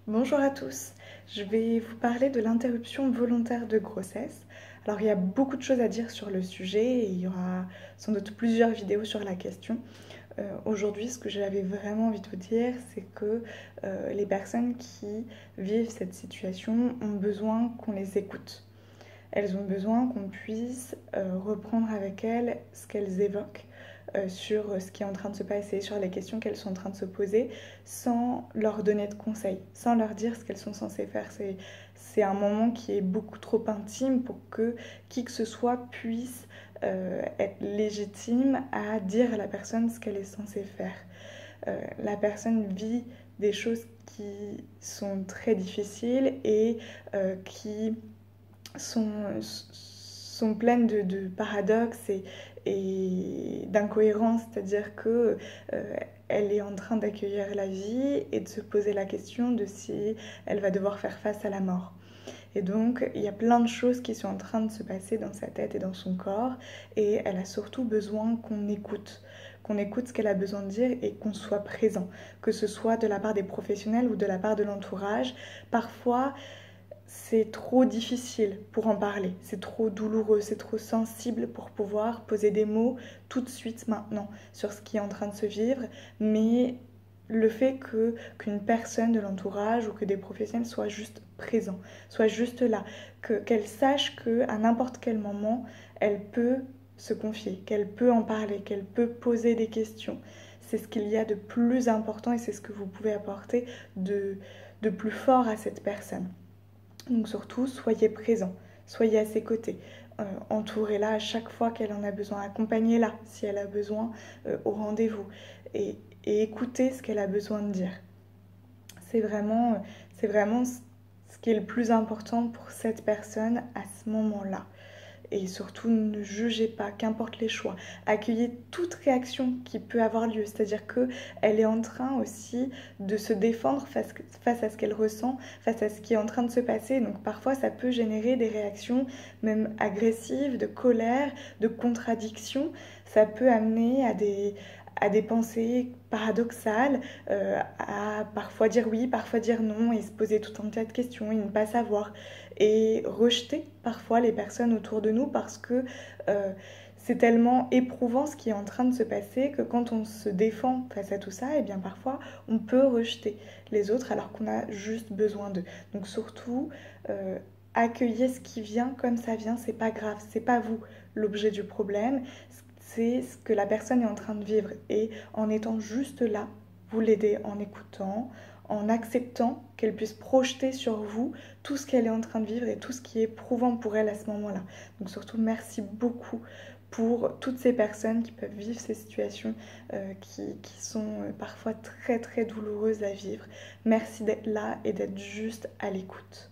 Bonjour à tous, je vais vous parler de l'interruption volontaire de grossesse. Alors il y a beaucoup de choses à dire sur le sujet et il y aura sans doute plusieurs vidéos sur la question. Aujourd'hui, ce que j'avais vraiment envie de vous dire, c'est que les personnes qui vivent cette situation ont besoin qu'on les écoute. Elles ont besoin qu'on puisse reprendre avec elles ce qu'elles évoquent sur ce qui est en train de se passer, sur les questions qu'elles sont en train de se poser, sans leur donner de conseils, sans leur dire ce qu'elles sont censées faire. C'est un moment qui est beaucoup trop intime pour que qui que ce soit puisse être légitime à dire à la personne ce qu'elle est censée faire. La personne vit des choses qui sont très difficiles et qui sont pleines de paradoxes et d'incohérences, c'est-à-dire que elle est en train d'accueillir la vie et de se poser la question de si elle va devoir faire face à la mort. Et donc, il y a plein de choses qui sont en train de se passer dans sa tête et dans son corps, et elle a surtout besoin qu'on écoute ce qu'elle a besoin de dire et qu'on soit présent, que ce soit de la part des professionnels ou de la part de l'entourage. Parfois, c'est trop difficile pour en parler, c'est trop douloureux, c'est trop sensible pour pouvoir poser des mots tout de suite maintenant sur ce qui est en train de se vivre, mais le fait qu'une personne de l'entourage ou que des professionnels soient juste présents, soient juste là, qu'elle sache qu'à n'importe quel moment, elle peut se confier, qu'elle peut en parler, qu'elle peut poser des questions. C'est ce qu'il y a de plus important et c'est ce que vous pouvez apporter de plus fort à cette personne. Donc surtout, soyez présents, soyez à ses côtés. Entourez-la à chaque fois qu'elle en a besoin, accompagnez-la si elle a besoin au rendez-vous et écoutez ce qu'elle a besoin de dire. C'est vraiment ce qui est le plus important pour cette personne à ce moment-là. Et surtout, ne jugez pas, qu'importe les choix. Accueillez toute réaction qui peut avoir lieu. C'est-à-dire qu'elle est en train aussi de se défendre face à ce qu'elle ressent, face à ce qui est en train de se passer. Donc parfois, ça peut générer des réactions même agressives, de colère, de contradiction. Ça peut amener à des pensées paradoxales, à parfois dire oui, parfois dire non, et se poser tout un tas de questions et ne pas savoir. Et rejeter parfois les personnes autour de nous parce que c'est tellement éprouvant ce qui est en train de se passer que quand on se défend face à tout ça, et bien parfois on peut rejeter les autres alors qu'on a juste besoin d'eux. Donc surtout, accueillez ce qui vient comme ça vient, c'est pas grave, c'est pas vous l'objet du problème, c'est ce que la personne est en train de vivre. Et en étant juste là, vous l'aidez en écoutant, en acceptant qu'elle puisse projeter sur vous tout ce qu'elle est en train de vivre et tout ce qui est éprouvant pour elle à ce moment-là. Donc surtout, merci beaucoup pour toutes ces personnes qui peuvent vivre ces situations qui sont parfois très très douloureuses à vivre. Merci d'être là et d'être juste à l'écoute.